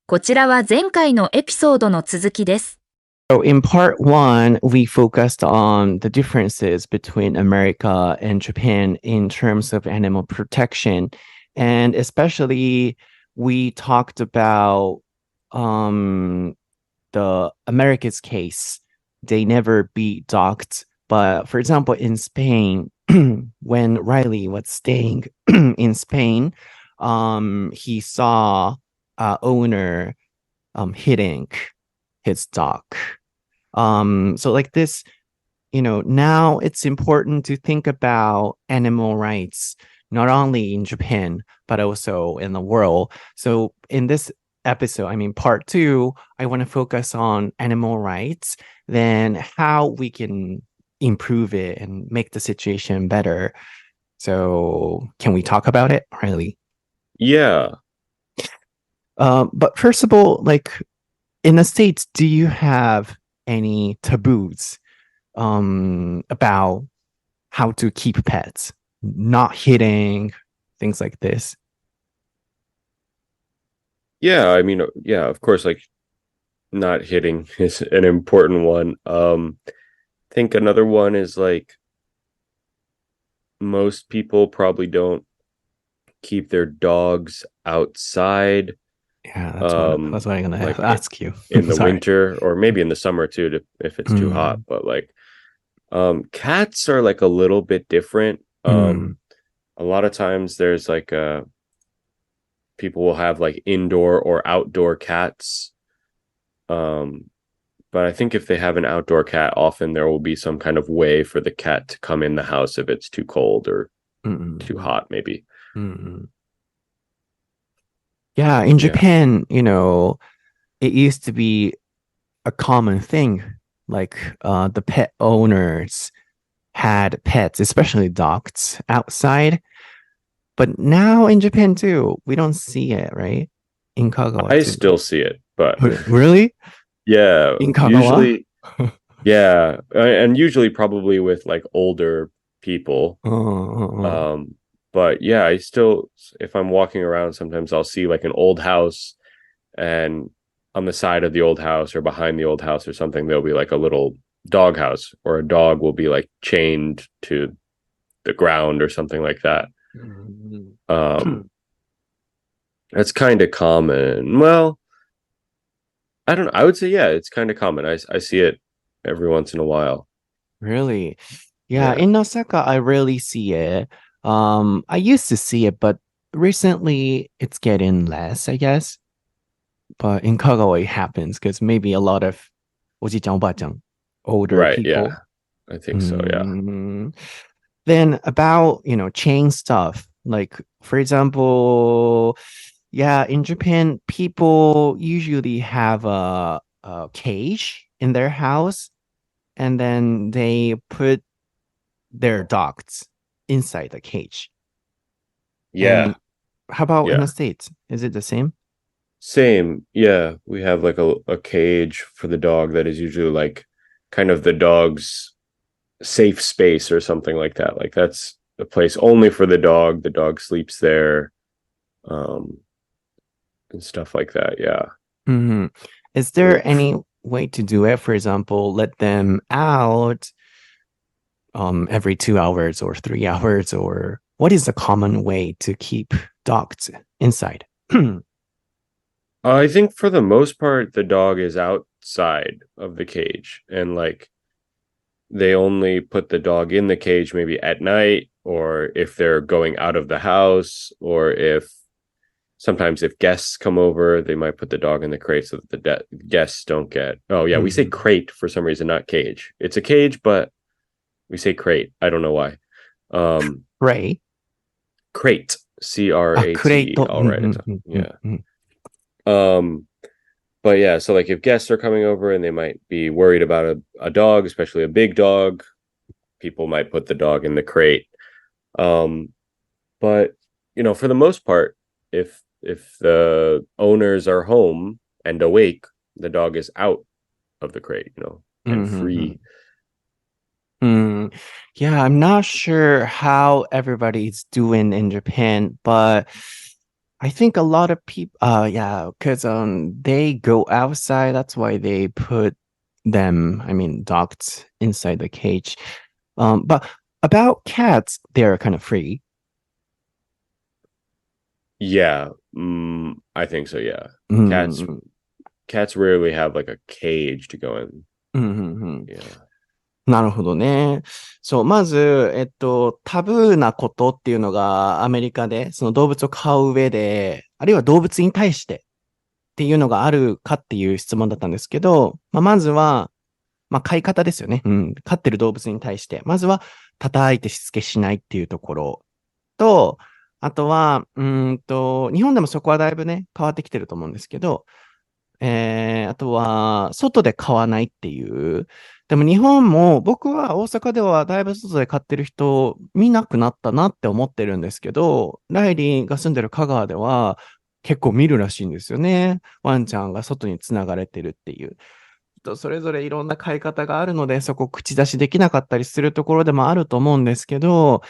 こちらは前回のエピソードの続きです。So in part 1, we focused on the differences between America and Japan in terms of animal protection. And especially, we talked about the America's case. They never beat dogs. But for example, in Spain, when Reilly was staying in Spain, he saw an owner hitting his dog. So like this, now it's important to think about animal rights, not only in Japan, but also in the world. So in this episode, part 2, I want to focus on animal rights, then how we can improve it and make the situation better. So can we talk about it, Riley? Yeah. But first of all, like in the States, do you have any taboos about how to keep pets, not hitting, things like this? Yeah, of course, like not hitting is an important one. I think another one is like most people probably don't keep their dogs outside. Yeah, that's what I'm gonna ask you. In the winter, or maybe in the summer too, if it's too hot. But like, cats are like a little bit different. A lot of times there's like people will have like indoor or outdoor cats. But I think if they have an outdoor cat, often there will be some kind of way for the cat to come in the house if it's too cold or too hot, maybe. Yeah, in Japan, it used to be a common thing. Like the pet owners had pets, especially dogs, outside. But now in Japan too, we don't see it, right? In Kagawa. I still see it, but really? Yeah. In Kagawa? Usually, yeah. And usually probably with like older people. But yeah, I still, if I'm walking around, sometimes I'll see like an old house, and on the side of the old house or behind the old house or something, there'll be like a little dog house, or a dog will be like chained to the ground or something like that. That's kind of common. Well, I don't know. I would say, yeah, it's kind of common. I see it every once in a while. Really? Yeah, in Osaka, I rarely see it. I used to see it, but recently it's getting less, I guess. But in Kagawa, it happens because maybe a lot of oji-chan, oba-chan, older people. Yeah. I think so, yeah. Then about, chain stuff. Like, for example, in Japan, people usually have a cage in their house, and then they put their dogs inside the cage. Yeah. And how about in the States? Is it the same? Same. Yeah. We have like a cage for the dog that is usually like kind of the dog's safe space or something like that. Like that's a place only for the dog. The dog sleeps there. And stuff like that. Yeah. Is there any way to do it? For example, let them out every 2 hours or 3 hours, or what is the common way to keep dogs inside? I think for the most part, the dog is outside of the cage, and like they only put the dog in the cage maybe at night, or if they're going out of the house, or sometimes if guests come over, they might put the dog in the crate so that the guests don't get... Oh, yeah, we say crate for some reason, not cage. It's a cage, but we say crate. I don't know why. Crate? Crate. C-R-A-T. I'll write it down. Yeah. But yeah, so like if guests are coming over and they might be worried about a dog, especially a big dog, people might put the dog in the crate. But, for the most part, if the owners are home and awake, the dog is out of the crate, and free. Yeah, I'm not sure how everybody's doing in Japan, but I think a lot of people, yeah, because they go outside. That's why they put them, dogs inside the cage. But about cats, they're kind of free. Yeah, I think so. Yeah, cats rarely have like a cage to go in. Yeah. なるほどね。そう、まず、タブーなことっていうのがアメリカで、その動物を飼う上で、あるいは動物に対してっていうのがあるかっていう質問だったんですけど、まずは、飼い方ですよね。飼ってる動物に対して。まずは、叩いてしつけしないっていうところと、あとは、日本でもそこはだいぶね、変わってきてると思うんですけど、あとは、外で飼わないっていう。でも日本も、僕は大阪ではだいぶ外で飼ってる人見なくなったなって思ってるんですけど、ライリーが住んでる香川では結構見るらしいんですよね。ワンちゃんが外につながれてるっていう。それぞれいろんな飼い方があるので、そこ口出しできなかったりするところでもあると思うんですけど、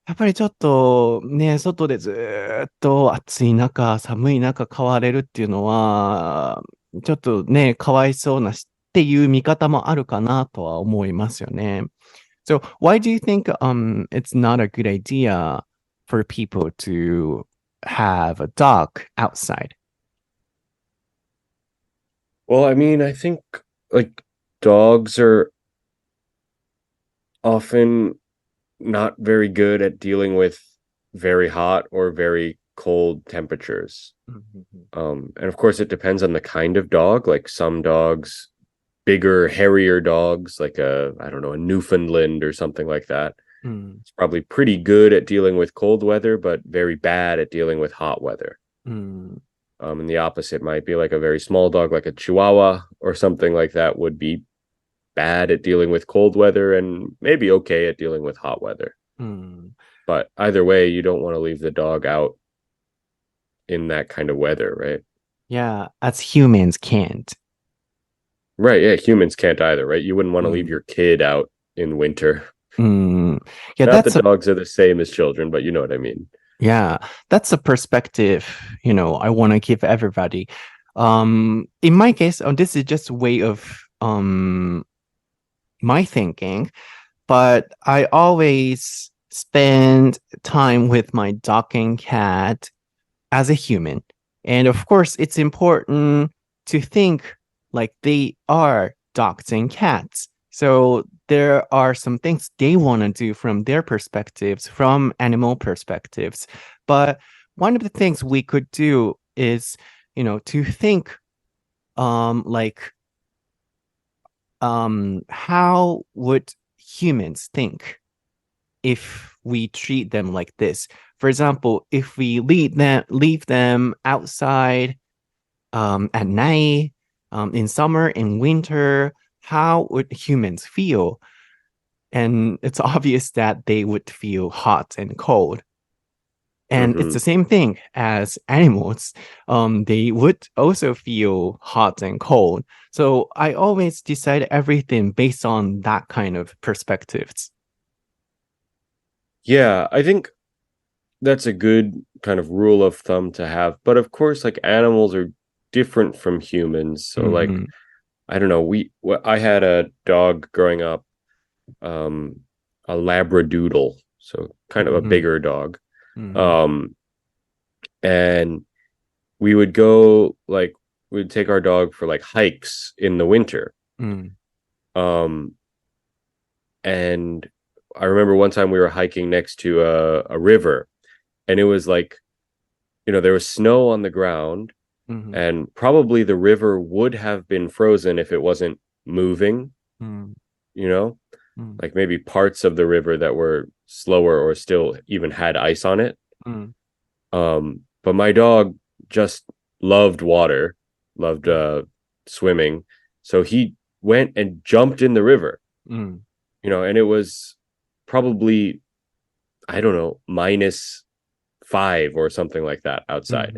やっぱりちょっとね、外でずーっと暑い中、寒い中飼われるっていうのは、ちょっとね、かわいそうなっていう見方もあるかなとは思いますよね。So, why do you think it's not a good idea for people to have a dog outside? Well, I think like dogs are often not very good at dealing with very hot or very cold temperatures. And of course it depends on the kind of dog. Like some dogs, bigger, hairier dogs, like a Newfoundland or something like that. It's probably pretty good at dealing with cold weather, but very bad at dealing with hot weather. And the opposite might be like a very small dog, like a Chihuahua or something like that, would be bad at dealing with cold weather and maybe okay at dealing with hot weather. But either way, you don't want to leave the dog out in that kind of weather, right? Yeah, as humans can't. Right, yeah, humans can't either, right? You wouldn't want to leave your kid out in winter. Yeah, Not that dogs are the same as children, but you know what I mean. Yeah, that's a perspective, I want to give everybody. In my case, this is just a way of my thinking, but I always spend time with my dog and cat as a human. And of course, it's important to think like they are dogs and cats. So there are some things they want to do from their perspectives, from animal perspectives. But one of the things we could do is, to think how would humans think if we treat them like this? For example, if we leave them outside at night, in summer, in winter, how would humans feel? And it's obvious that they would feel hot and cold. And it's the same thing as animals. They would also feel hot and cold. So I always decide everything based on that kind of perspectives. Yeah, I think that's a good kind of rule of thumb to have. But of course, like animals are different from humans. So like, I don't know, I had a dog growing up, a Labradoodle, so kind of a bigger dog. And we would go we'd take our dog for like hikes in the winter. And I remember one time we were hiking next to a river, and it was like, there was snow on the ground, and probably the river would have been frozen if it wasn't moving, like maybe parts of the river that were slower or still even had ice on it. But my dog just loved water, loved swimming. So he went and jumped in the river, and it was probably, I don't know, -5 or something like that outside.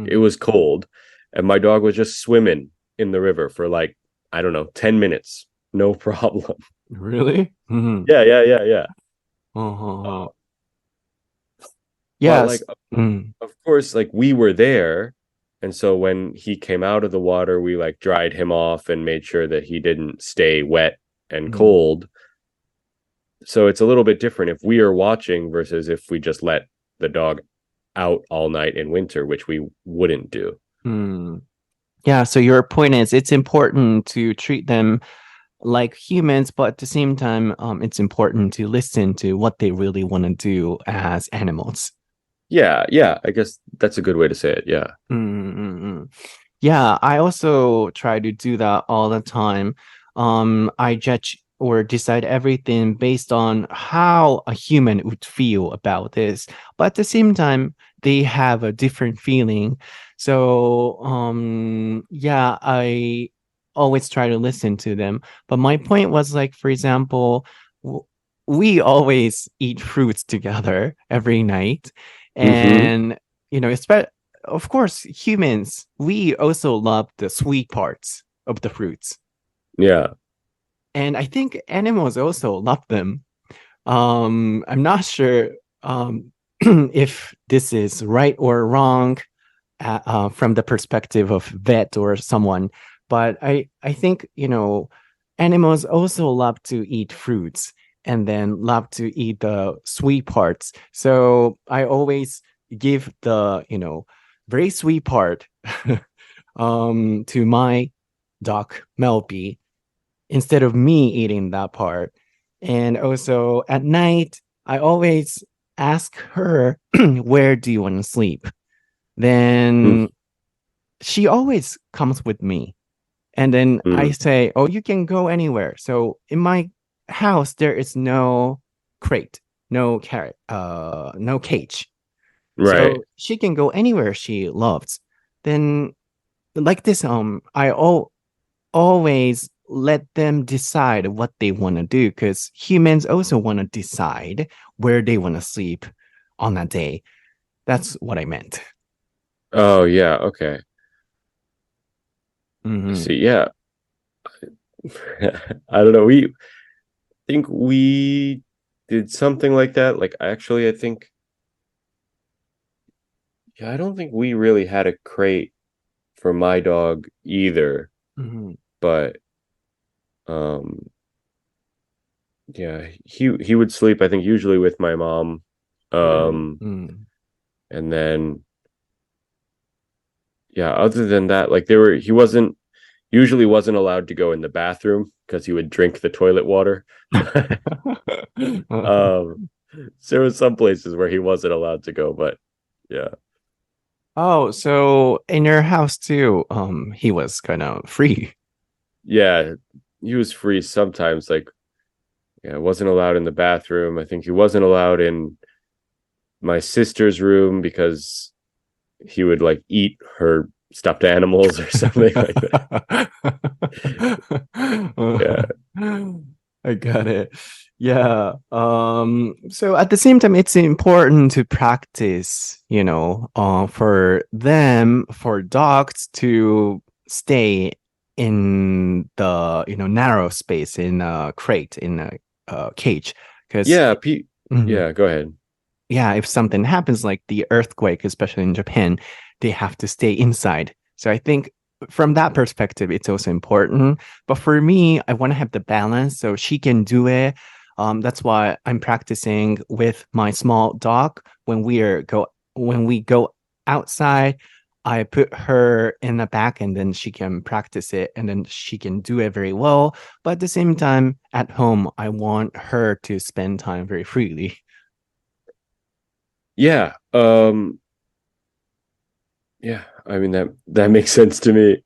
It was cold, and my dog was just swimming in the river for like, I don't know, 10 minutes. No problem. Really? Yeah. Yes. like, of course, like we were there. And so when he came out of the water, we like dried him off and made sure that he didn't stay wet and cold. So it's a little bit different if we are watching versus if we just let the dog out all night in winter, which we wouldn't do. Yeah, so your point is it's important to treat them like humans, but at the same time, it's important to listen to what they really want to do as animals. Yeah, I guess that's a good way to say it. Yeah. Yeah, I also try to do that all the time. I judge or decide everything based on how a human would feel about this. But at the same time, they have a different feeling. So, yeah, I always try to listen to them. But my point was like, for example, we always eat fruits together every night. And, you know, of course, humans, we also love the sweet parts of the fruits. Yeah. And I think animals also love them. I'm not sure if this is right or wrong from the perspective of vet or someone, but I think, you know, animals also love to eat fruits and then love to eat the sweet parts. So I always give the, you know, very sweet part to my dog, Melby, instead of me eating that part. And also at night, I always ask her, where do you want to sleep? Then she always comes with me. And then I say, oh, you can go anywhere. So in my house, there is no crate, no cage. Right. So she can go anywhere she loves. Then like this, I always let them decide what they want to do, because humans also want to decide where they want to sleep on that day. That's what I meant. Oh, yeah. Okay. See, yeah. I don't know. I think we did something like that. Like, actually, I think, I don't think we really had a crate for my dog either. But, yeah, he would sleep, I think, usually with my mom. And then, yeah, other than that, like he usually wasn't allowed to go in the bathroom because he would drink the toilet water. So there was some places where he wasn't allowed to go, but yeah. Oh, so in your house too, he was kind of free. Yeah, he was free sometimes. Like, yeah, wasn't allowed in the bathroom. I think he wasn't allowed in my sister's room because he would like eat her stuffed animals or something like that. Yeah, I got it. Yeah. So at the same time, it's important to practice, you know, for dogs to stay in the, you know, narrow space, in a crate, in a cage. Because yeah, yeah, go ahead. Yeah, if something happens like the earthquake, especially in Japan, they have to stay inside. So I think from that perspective, it's also important. But for me, I want to have the balance so she can do it. That's why I'm practicing with my small dog. When we go outside, I put her in the back and then she can practice it and then she can do it very well. But at the same time, at home, I want her to spend time very freely. Yeah. Yeah, I mean that makes sense to me.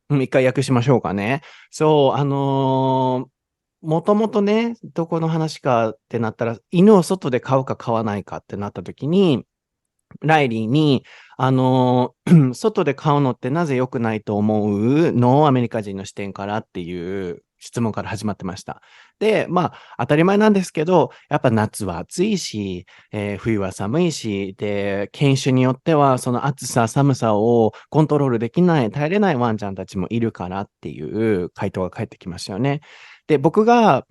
一回訳しましょうかね。そう、もともとね、どこの話かってなったら、犬を外で飼うか飼わないかってなった時に、ライリーに、外で飼うのってなぜ良くないと思うの？アメリカ人の視点からっていう質問から始まってました。で、まあ、当たり前なんですけど、やっぱ夏は暑いし、冬は寒いし、で、犬種によっては、その暑さ、寒さをコントロールできない、耐えれないワンちゃんたちもいるからっていう回答が返ってきましたよね。で、僕が、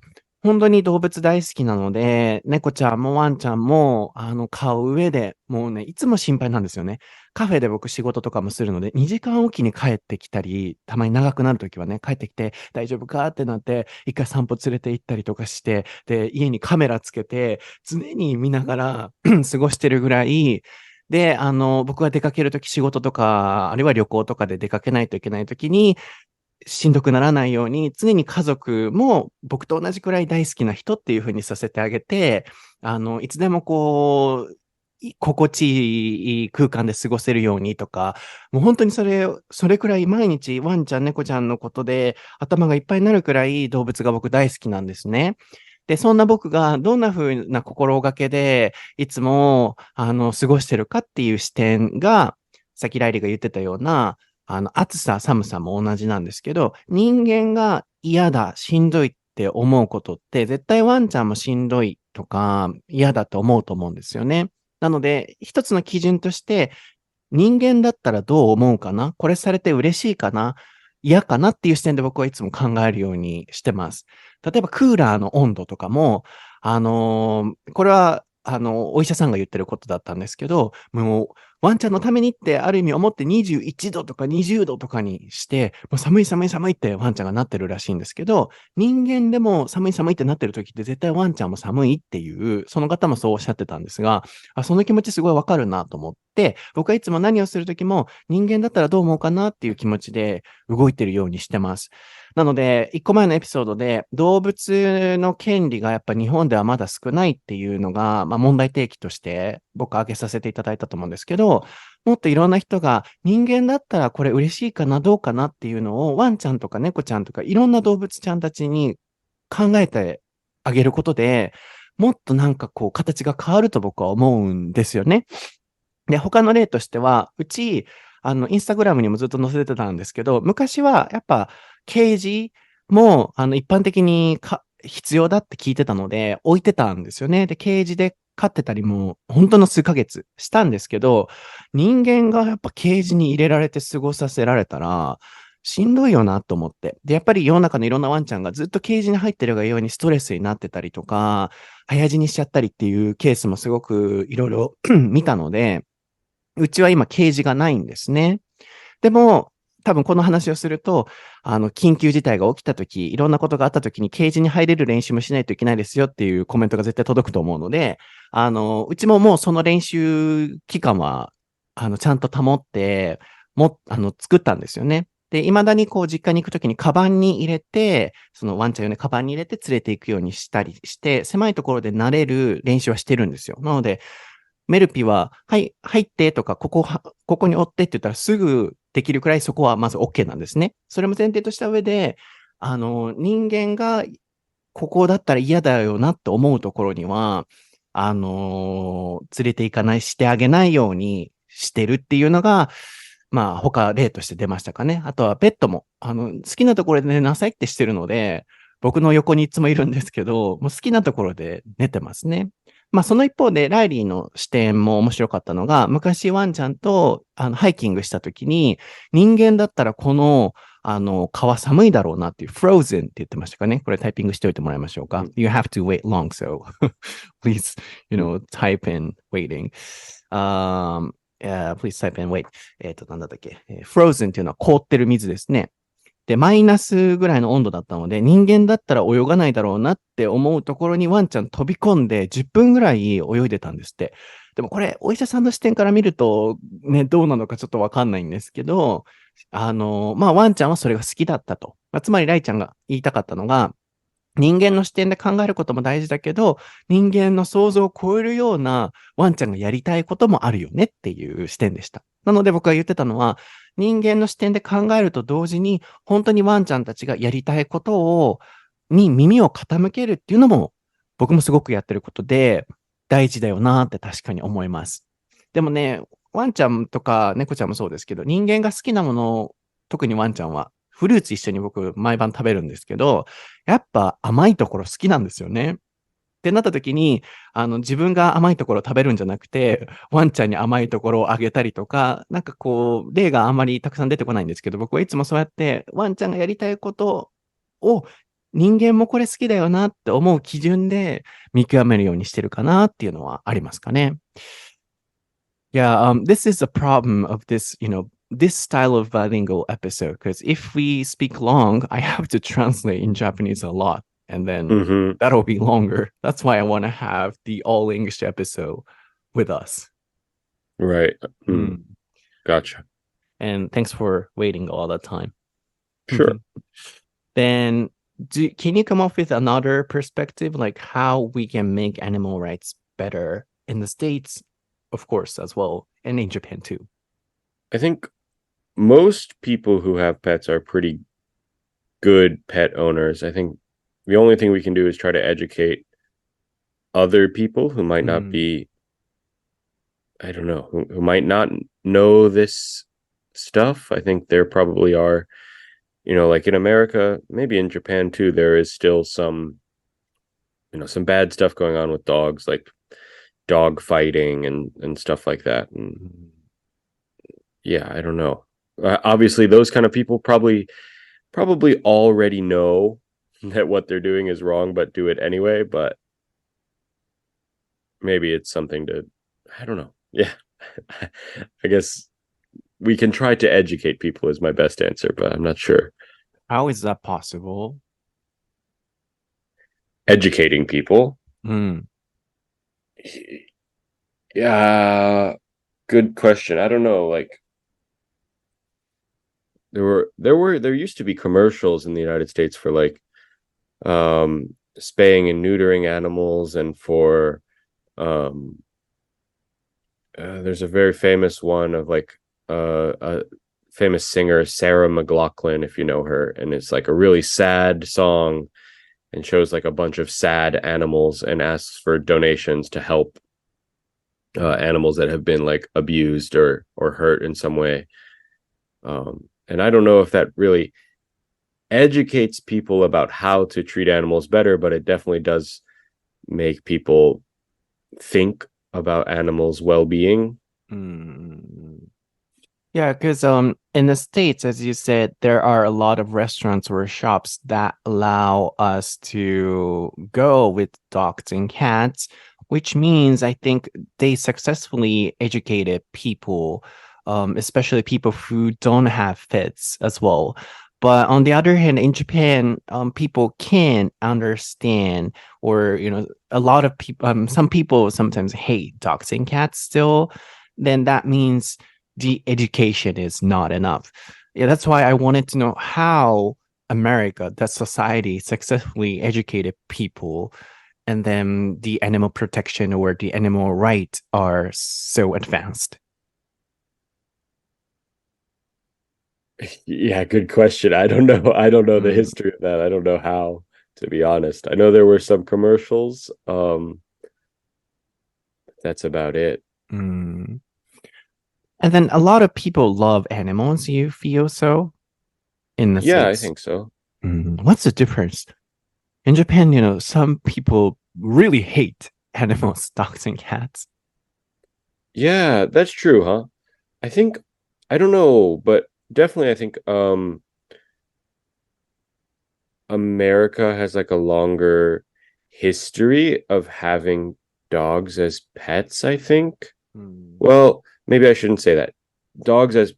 本当に動物大好きなので、猫ちゃんもワンちゃんも、飼う上で、もうね、いつも心配なんですよね。カフェで僕仕事とかもするので、2時間おきに帰ってきたり、たまに長くなるときはね、帰ってきて、大丈夫かってなって、一回散歩連れて行ったりとかして、で、家にカメラつけて、常に見ながら過ごしてるぐらい、で、僕が出かけるとき仕事とか、あるいは旅行とかで出かけないといけないときに、しんどくならないように、常に家族も僕と同じくらい大好きな人っていう風にさせてあげて、いつでもこう、心地いい空間で過ごせるようにとか、もう本当にそれくらい毎日ワンちゃん、猫ちゃんのことで頭がいっぱいになるくらい動物が僕大好きなんですね。で、そんな僕がどんな風な心がけでいつも、過ごしてるかっていう視点が、さっきライリーが言ってたような、暑さ、寒さも同じなんですけど、人間が嫌だ、しんどいって思うことって、絶対ワンちゃんもしんどいとか嫌だと思うと思うんですよね。なので、一つの基準として、人間だったらどう思うかな、これされて嬉しいかな、嫌かなっていう視点で僕はいつも考えるようにしてます。例えばクーラーの温度とかも、これは、お医者さんが言ってることだったんですけど、もう、ワンちゃんのためにってある意味思って21度とか20度とかにして、もう寒い寒い寒いってワンちゃんがなってるらしいんですけど、人間でも寒い寒いってなってる時って絶対ワンちゃんも寒いっていう、その方もそうおっしゃってたんですが、その気持ちすごいわかるなと思って、僕はいつも何をする時も人間だったらどう思うかなっていう気持ちで動いてるようにしてます。なので、一個前のエピソードで動物の権利がやっぱ日本ではまだ少ないっていうのが、問題提起として僕挙げさせていただいたと思うんですけど、もっといろんな人が人間だったらこれ嬉しいかな、どうかなっていうのをワンちゃんとか猫ちゃんとかいろんな動物ちゃんたちに考えてあげることで、もっとなんかこう形が変わると僕は思うんですよね。で、他の例としては、うち、インスタグラムにもずっと載せてたんですけど、昔はやっぱケージも、一般的に必要だって聞いてたので、置いてたんですよね。で、ケージで飼ってたりも、本当の数ヶ月したんですけど、人間がやっぱケージに入れられて過ごさせられたら、しんどいよなと思って。で、やっぱり世の中のいろんなワンちゃんがずっとケージに入ってるがようにストレスになってたりとか、早死にしちゃったりっていうケースもすごくいろいろ見たので、うちは今ケージがないんですね。でも、多分この話をすると、緊急事態が起きたとき、いろんなことがあったときにケージに入れる練習もしないといけないですよっていうコメントが絶対届くと思うので、うちももうその練習期間は、ちゃんと保って、作ったんですよね。で、未だにこう実家に行くときにカバンに入れて、そのワンちゃん用のカバンに入れて連れて行くようにしたりして、狭いところで慣れる練習はしてるんですよ。なので、メルピは、はい、入ってとか、ここに追ってって言ったらすぐできるくらいそこはまず OK なんですね。それも前提とした上で、人間がここだったら嫌だよなって思うところには、連れて行かない、してあげないようにしてるっていうのが、他例として出ましたかね。あとはペットも、好きなところで寝なさいってしてるので、僕の横にいつもいるんですけど、もう好きなところで寝てますね。その一方で、ライリーの視点も面白かったのが、昔ワンちゃんと、ハイキングした時に、人間だったらこの、川寒いだろうなっていう、frozen って言ってましたかね。これタイピングしておいてもらいましょうか。You have to wait long, so please, type in waiting. Please type in wait. なんだったっけ。frozen っていうのは凍ってる水ですね。で、マイナスぐらいの温度だったので、人間だったら泳がないだろうなって思うところにワンちゃん飛び込んで10分ぐらい泳いでたんですって。でもこれ、お医者さんの視点から見ると、ね、どうなのかちょっとわかんないんですけど、ワンちゃんはそれが好きだったと。つまり、ライちゃんが言いたかったのが、人間の視点で考えることも大事だけど、人間の想像を超えるようなワンちゃんがやりたいこともあるよねっていう視点でした。なので僕が言ってたのは、人間の視点で考えると同時に、本当にワンちゃんたちがやりたいことに耳を傾けるっていうのも、僕もすごくやってることで、大事だよなって確かに思います。でもね、ワンちゃんとか猫ちゃんもそうですけど、人間が好きなもの、特にワンちゃんは、フルーツ一緒に僕毎晩食べるんですけど、やっぱ甘いところ好きなんですよね。ってなった時に、自分が甘いところ食べるんじゃなくて、ワンちゃんに甘いところをあげたりとか、なんかこう、例があんまりたくさん出てこないんですけど、僕はいつもそうやって、ワンちゃんがやりたいことを人間もこれ好きだよなって思う基準で見極めるようにしてるかなっていうのはありますかね。Yeah, this is a problem of this, this style of bilingual episode, because if we speak long, I have to translate in Japanese a lot, and then that'll be longer. That's why I want to have the all English episode with us. Right. Gotcha. And thanks for waiting all the time. Sure. Then can you come up with another perspective, like how we can make animal rights better in the States, of course, as well, and in Japan too? I think most people who have pets are pretty good pet owners. I think the only thing we can do is try to educate other people who might not be, I don't know, who might not know this stuff. I think there probably are, like in America, maybe in Japan too, there is still some, some bad stuff going on with dogs, like dog fighting and stuff like that. And yeah, I don't know. Obviously, those kind of people probably already know that what they're doing is wrong, but do it anyway. But maybe it's something to, I don't know. Yeah, I guess we can try to educate people is my best answer, but I'm not sure. How is that possible? Educating people? Yeah, good question. I don't know. Like, there used to be commercials in the United States for like spaying and neutering animals, and for there's a very famous one of like a famous singer, Sarah McLachlan, if you know her, and it's like a really sad song and shows like a bunch of sad animals and asks for donations to help animals that have been like abused or hurt in some way. And I don't know if that really educates people about how to treat animals better, but it definitely does make people think about animals' well-being. Yeah, because in the States, as you said, there are a lot of restaurants or shops that allow us to go with dogs and cats, which means I think they successfully educated people, especially people who don't have pets as well. But on the other hand, in Japan, people can understand, or, a lot of people, some people sometimes hate dogs and cats still. Then that means the education is not enough. Yeah, that's why I wanted to know how America, that society, successfully educated people, and then the animal protection or the animal rights are so advanced. Yeah, good question. I don't know. I don't know the history of that. I don't know how, to be honest. I know there were some commercials. That's about it. And then a lot of people love animals. You feel so? In the Yeah, States? I think so. What's the difference? In Japan, some people really hate animals, dogs and cats. Yeah, that's true, huh? I think, I don't know, but definitely I think America has like a longer history of having dogs as pets, I think. Well, maybe I shouldn't say that.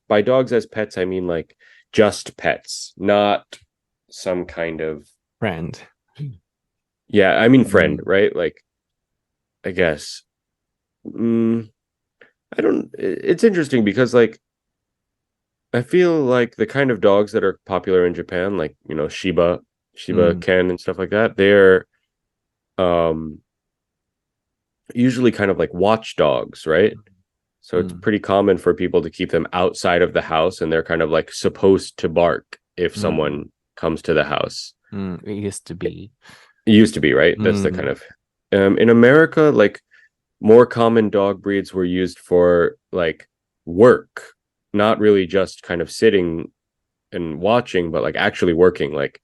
By dogs as pets, I mean like just pets, not some kind of Friend. Yeah, I mean friend, right? Like, I guess. It's interesting because like I feel like the kind of dogs that are popular in Japan, like, Shiba Ken and stuff like that, they're usually kind of like watchdogs, right? So it's pretty common for people to keep them outside of the house, and they're kind of like supposed to bark if someone comes to the house. It used to be. It used to be, right? That's the kind of in America, like more common dog breeds were used for like work, not really just kind of sitting and watching, but like actually working, like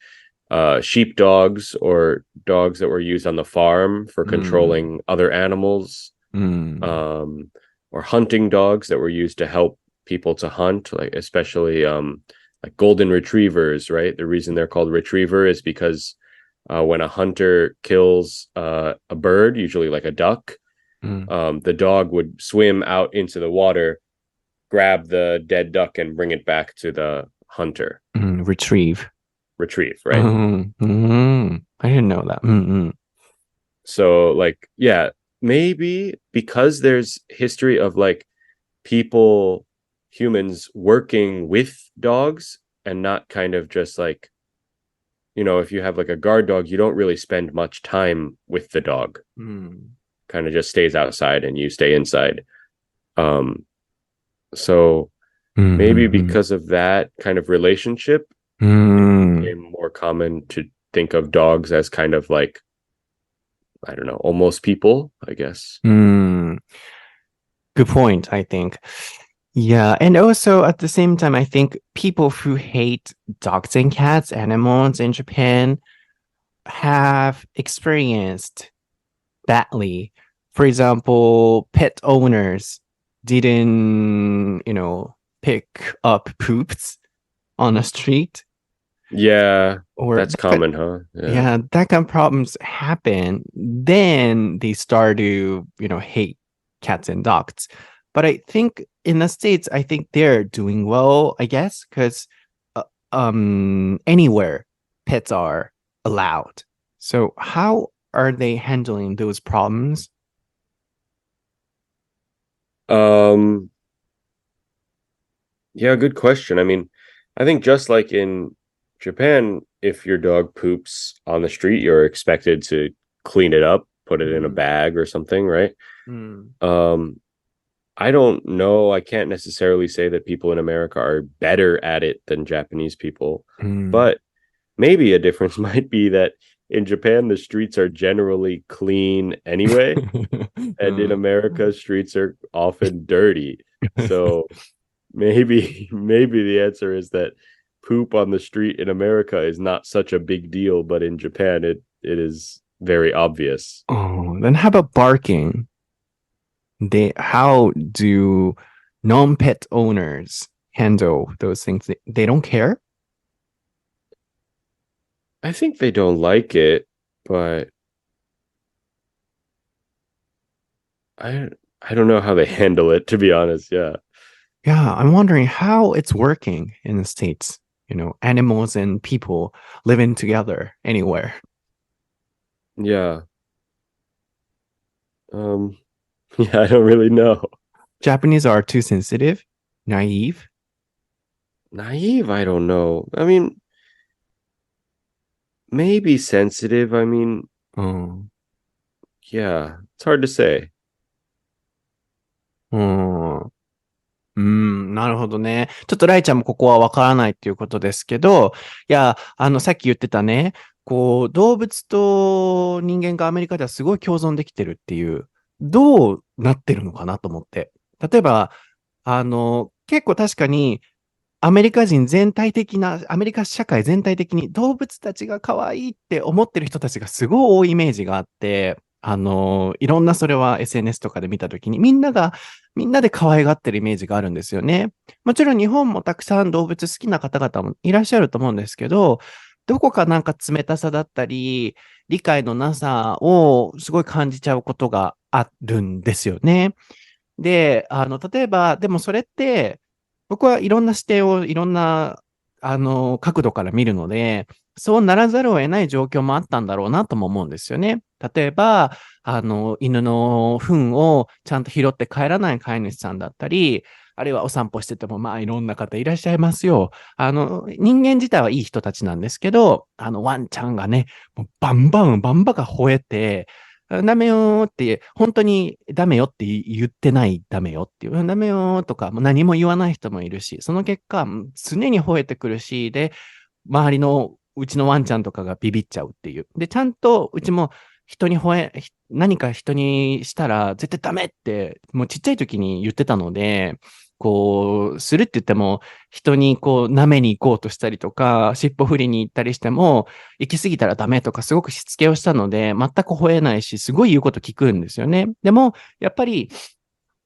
sheep dogs or dogs that were used on the farm for controlling other animals, or hunting dogs that were used to help people to hunt, like especially like golden retrievers, right? The reason they're called retriever is because when a hunter kills a bird, usually like a duck, the dog would swim out into the water, grab the dead duck and bring it back to the hunter. Retrieve, right? I didn't know that. So like, yeah, maybe because there's history of like humans working with dogs and not kind of just like, if you have like a guard dog, you don't really spend much time with the dog. Kind of just stays outside and you stay inside. So maybe because of that kind of relationship, it became more common to think of dogs as kind of like, I don't know, almost people, I guess. Good point, I think. Yeah, and also at the same time, I think people who hate dogs and cats, animals in Japan, have experienced badly. For example, pet owners didn't, pick up poops on the street. Yeah, or that's common, huh? Yeah, that kind of problems happen. Then they start to, hate cats and dogs. But I think in the States, I think they're doing well, I guess, because anywhere pets are allowed. So how are they handling those problems? Yeah, good question. I mean, I think just like in Japan, if your dog poops on the street, you're expected to clean it up, put it in a bag or something, right? I don't know. I can't necessarily say that people in America are better at it than Japanese people, but maybe a difference might be that in Japan, the streets are generally clean anyway, and in America, streets are often dirty. So maybe the answer is that poop on the street in America is not such a big deal, but in Japan, it is very obvious. Oh, then how about barking? How do non-pet owners handle those things? They don't care? I think they don't like it, but I don't know how they handle it, to be honest. Yeah. Yeah, I'm wondering how it's working in the States. Animals and people living together anywhere. Yeah. Yeah, I don't really know. Japanese are too sensitive, naive. Naive, I don't know. I mean, maybe sensitive. I mean, yeah, it's hard to say. なるほどね。ちょっとライちゃんもここはわからないっていうことですけど、いや、さっき言ってたね、動物と人間がアメリカではすごい共存できてるっていう、どうなってるのかなと思って。例えば、結構確かに、アメリカ社会全体的に動物たちが可愛いって思ってる人たちがすごい多いイメージがあって、いろんなそれは SNS とかで見たときにみんなで可愛がってるイメージがあるんですよね。もちろん日本もたくさん動物好きな方々もいらっしゃると思うんですけど、どこかなんか冷たさだったり、理解のなさをすごい感じちゃうことがあるんですよね。で、例えば、でもそれって、僕はいろんな視点をいろんな、角度から見るので、そうならざるを得ない状況もあったんだろうなとも思うんですよね。例えば、犬の糞をちゃんと拾って帰らない飼い主さんだったり、あるいはお散歩してても、いろんな方いらっしゃいますよ。人間自体はいい人たちなんですけど、ワンちゃんがね、もうバンバが吠えて、ダメよーって、本当にダメよって言ってないダメよっていう、ダメよーとか、もう何も言わない人もいるし、その結果、常に吠えてくるし、で、周りのうちのワンちゃんとかがビビっちゃうっていう。で、ちゃんとうちも何か人にしたら絶対ダメって、もうちっちゃい時に言ってたので、するって言っても、人に舐めに行こうとしたりとか、尻尾振りに行ったりしても、行き過ぎたらダメとかすごくしつけをしたので、全く吠えないし、すごい言うこと聞くんですよね。でも、やっぱり、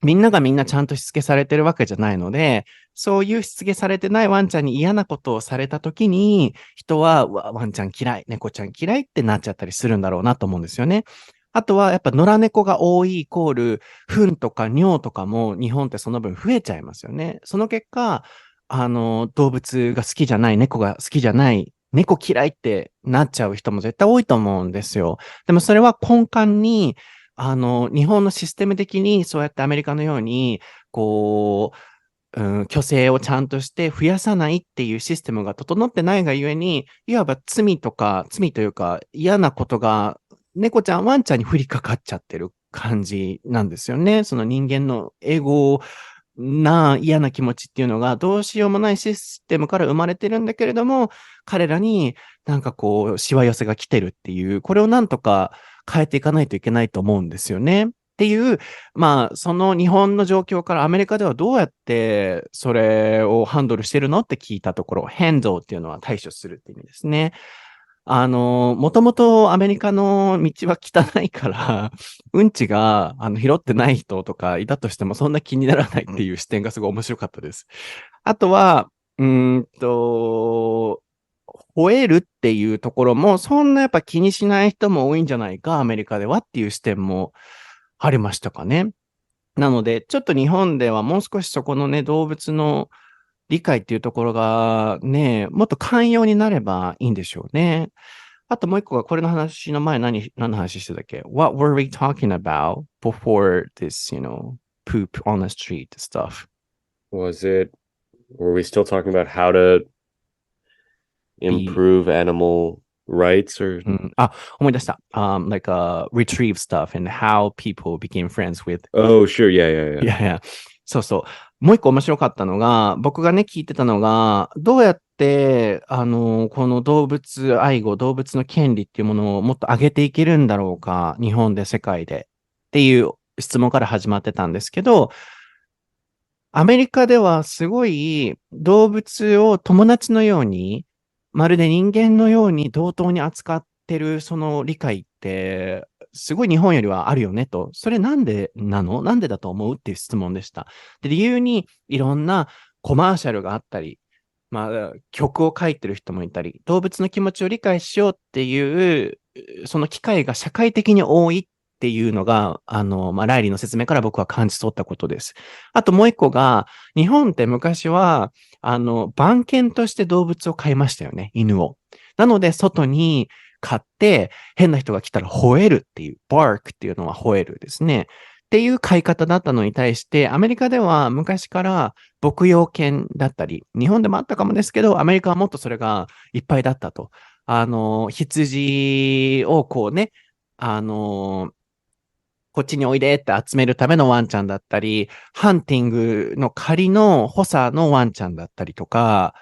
みんながみんなちゃんとしつけされてるわけじゃないので、そういうしつけされてないワンちゃんに嫌なことをされたときに、人は、ワンちゃん嫌い、猫ちゃん嫌いってなっちゃったりするんだろうなと思うんですよね。あとは、やっぱ野良猫が多いイコール、糞とか尿とかも日本ってその分増えちゃいますよね。その結果、動物が好きじゃない、猫が好きじゃない、猫嫌いってなっちゃう人も絶対多いと思うんですよ。でもそれは根幹に、日本のシステム的にそうやってアメリカのように、虚勢をちゃんとして増やさないっていうシステムが整ってないがゆえに、いわば罪というか嫌なことが猫ちゃん、ワンちゃんに降りかかっちゃってる感じなんですよね。その人間のエゴな嫌な気持ちっていうのがどうしようもないシステムから生まれてるんだけれども、彼らになんかしわ寄せが来てるっていう、これをなんとか変えていかないといけないと思うんですよね。っていう、その日本の状況からアメリカではどうやってそれをハンドルしてるのって聞いたところ、ハンドルっていうのは対処するって意味ですね。もともとアメリカの道は汚いから、うんちが拾ってない人とかいたとしてもそんな気にならないっていう視点がすごい面白かったです。あとは、吠えるっていうところも、そんなやっぱ気にしない人も多いんじゃないか、アメリカではっていう視点もありましたかね。なので、ちょっと日本ではもう少しそこのね、動物の理解っていうところがね、もっと寛容になればいいんでしょうね。あともう一個が、これの話の前何の話してたっけ？ What were we talking about before this, poop on the street stuff? Were we still talking about how to improve animal rights or? 思い出した。like retrieve stuff and how people became friends with. Oh, sure. Yeah. Yeah. そうそう。もう一個面白かったのが、僕がね、聞いてたのが、どうやって、この動物愛護、動物の権利っていうものをもっと上げていけるんだろうか、日本で、世界で。っていう質問から始まってたんですけど、アメリカではすごい動物を友達のように、まるで人間のように同等に扱ってるその理解って、すごい日本よりはあるよねと。それなんでなの？なんでだと思うっていう質問でした。で、理由にいろんなコマーシャルがあったり、曲を書いてる人もいたり、動物の気持ちを理解しようっていう、その機会が社会的に多いっていうのが、ライリーの説明から僕は感じ取ったことです。あともう一個が、日本って昔は、番犬として動物を飼いましたよね、犬を。なので、外に飼って、変な人が来たら吠えるっていう、bark っていうのは吠えるですね。っていう飼い方だったのに対して、アメリカでは昔から牧羊犬だったり、日本でもあったかもですけど、アメリカはもっとそれがいっぱいだったと。羊をこっちにおいでって集めるためのワンちゃんだったり、ハンティングの仮の補佐のワンちゃんだったりとか、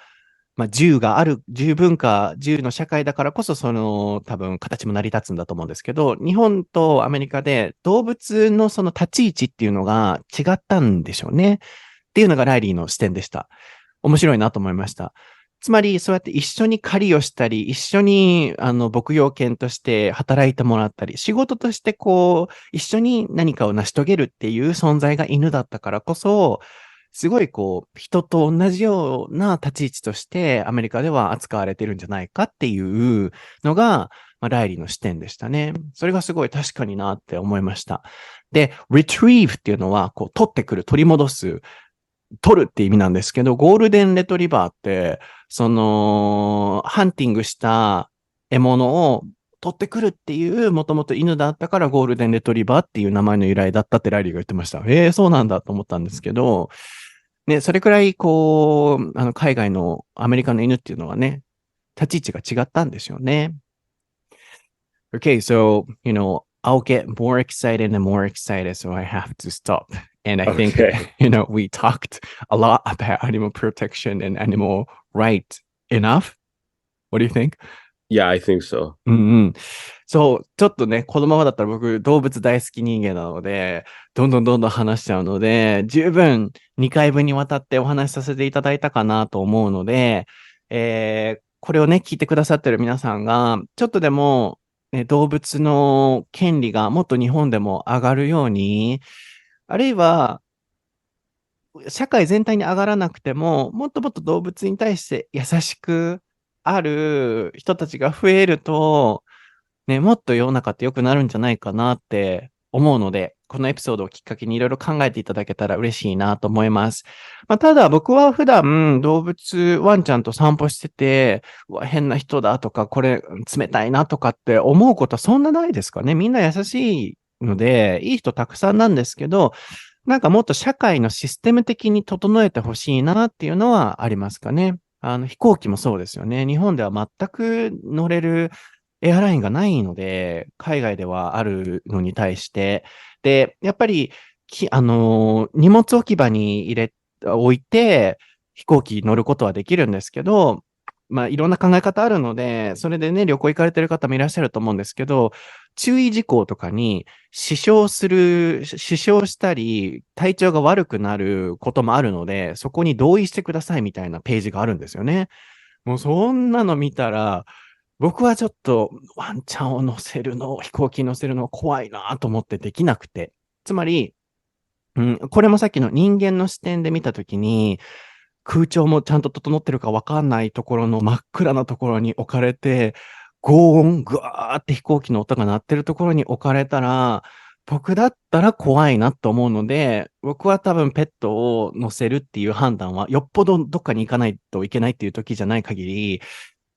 銃がある、銃の社会だからこそ、多分形も成り立つんだと思うんですけど、日本とアメリカで動物のその立ち位置っていうのが違ったんでしょうね。っていうのがライリーの視点でした。面白いなと思いました。つまり、そうやって一緒に狩りをしたり、一緒に、牧羊犬として働いてもらったり、仕事として一緒に何かを成し遂げるっていう存在が犬だったからこそ、すごい人と同じような立ち位置としてアメリカでは扱われてるんじゃないかっていうのが、ライリーの視点でしたね。それがすごい確かになって思いました。で、retrieve っていうのは、取ってくる、取り戻す、取るって意味なんですけど、ゴールデンレトリバーって、ハンティングした獲物を取ってくるっていう、もともと犬だったからゴールデンレトリバーっていう名前の由来だったってライリーが言ってました。そうなんだと思ったんですけど、ね、それくらい、海外のアメリカの犬っていうのはね、立ち位置が違ったんですよね。Okay, so, I'll get more excited and more excited, so I have to stop. And I think, we talked a lot about animal protection and animal rights enough. What do you think? Yeah, I think so. そう、ちょっとね、このままだったら僕、動物大好き人間なので、どんどん話しちゃうので、十分2回分にわたってお話しさせていただいたかなと思うので、これをね、聞いてくださってる皆さんが、ちょっとでも、動物の権利がもっと日本でも上がるように、あるいは、社会全体に上がらなくても、もっともっと動物に対して優しくある人たちが増えると、ね、もっと世の中って良くなるんじゃないかなって思うので、このエピソードをきっかけにいろいろ考えていただけたら嬉しいなと思います。ただ僕は普段動物、ワンちゃんと散歩してて、うわ、変な人だとか、これ冷たいなとかって思うことはそんなないですかね。みんな優しいので、いい人たくさんなんですけど、なんかもっと社会のシステム的に整えてほしいなっていうのはありますかね。飛行機もそうですよね。日本では全く乗れるエアラインがないので、海外ではあるのに対して、で、やっぱり、荷物置き場に置いて、飛行機乗ることはできるんですけど、いろんな考え方あるので、それでね、旅行行かれてる方もいらっしゃると思うんですけど、注意事項とかに死傷したり、体調が悪くなることもあるので、そこに同意してくださいみたいなページがあるんですよね。もうそんなの見たら、僕はちょっとワンちゃんを飛行機に乗せるの怖いなと思ってできなくて。つまり、これもさっきの人間の視点で見たときに、空調もちゃんと整ってるかわかんないところの真っ暗なところに置かれて、轟音、ぐわーって飛行機の音が鳴ってるところに置かれたら、僕だったら怖いなと思うので、僕は多分ペットを乗せるっていう判断は、よっぽどどっかに行かないといけないっていう時じゃない限り、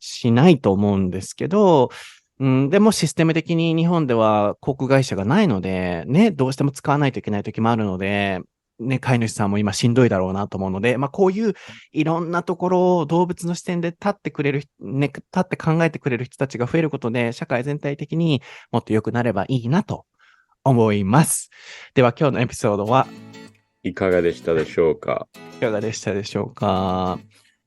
しないと思うんですけど、でもシステム的に日本では航空会社がないので、ね、どうしても使わないといけない時もあるので、ね、飼い主さんも今しんどいだろうなと思うので、こういういろんなところを動物の視点で立って考えてくれる人たちが増えることで、社会全体的にもっと良くなればいいなと思います。では今日のエピソードはいかがでしたでしょうか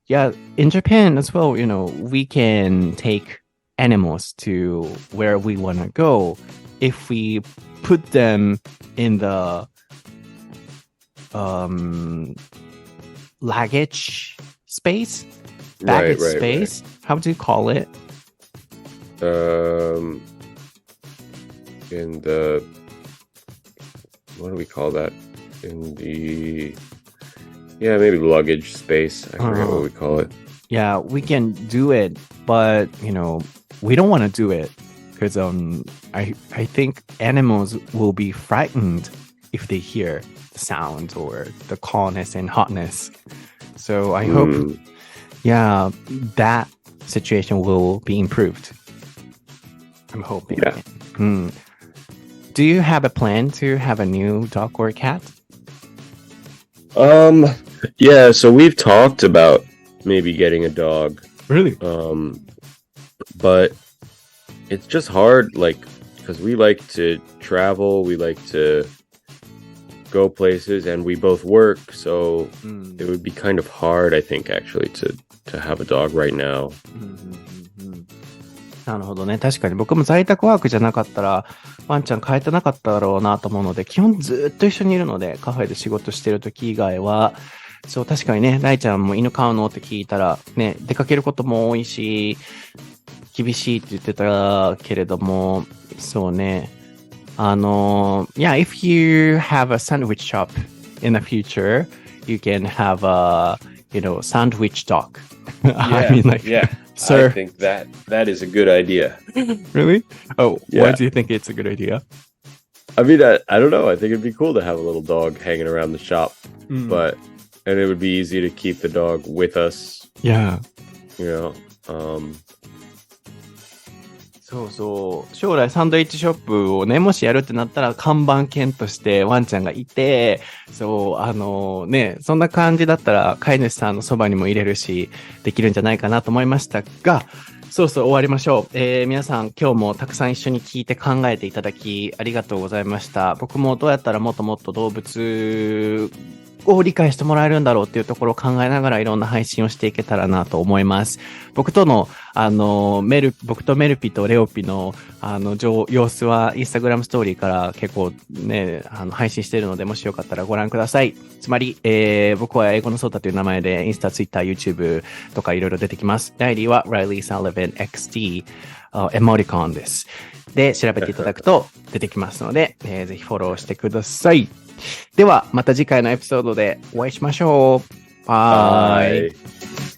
？Yeah, in Japan as well, we can take animals to where we want to go if we put them in the baggage space. Right. How do you call it? In the, what do we call that? In the, yeah, maybe luggage space. I forget what we call it. Yeah, we can do it, but we don't want to do it because I think animals will be frightened if they hear the sound or the coldness and hotness. So I hope, that situation will be improved. I'm hoping. Yeah. Do you have a plan to have a new dog or cat? Yeah, so we've talked about maybe getting a dog. Really? But it's just hard, because we like to travel, we like to go places, and we both work, so it would be kind of hard, I think, actually, to have a dog right now. なるほどね。確かに僕も在宅ワークじゃなかったらワンちゃん飼えてなかっただろうなと思うので、基本ずっと一緒にいるので、カフェで仕事してる時以外は、そう確かにね、ライちゃんも犬飼うのって聞いたら、ね、出かけることも多いし、厳しいって言ってたけれども、そうね。Yeah, if you have a sandwich shop in the future, you can have a, sandwich dog. I mean, sir. I think that is a good idea. Really? Oh, yeah. Why do you think it's a good idea? I mean, I don't know. I think it'd be cool to have a little dog hanging around the shop, and it would be easy to keep the dog with us. Yeah. そうそう。将来サンドイッチショップをね、もしやるってなったら看板犬としてワンちゃんがいて、そう、ね、そんな感じだったら飼い主さんのそばにも入れるし、できるんじゃないかなと思いましたが、そうそう終わりましょう。皆さん今日もたくさん一緒に聞いて考えていただきありがとうございました。僕もどうやったらもっともっと動物を理解してもらえるんだろうっていうところを考えながらいろんな配信をしていけたらなと思います。僕とメルピとレオピの様子はインスタグラムストーリーから結構ね配信しているので、もしよかったらご覧ください。つまり、僕は英語のソータという名前でインスタ、ツイッター、YouTube とかいろいろ出てきます。ライリーは Reilly Sullivan XD エモリコンです。で調べていただくと出てきますので、ぜひフォローしてください。では、また次回のエピソードでお会いしましょう。バイ。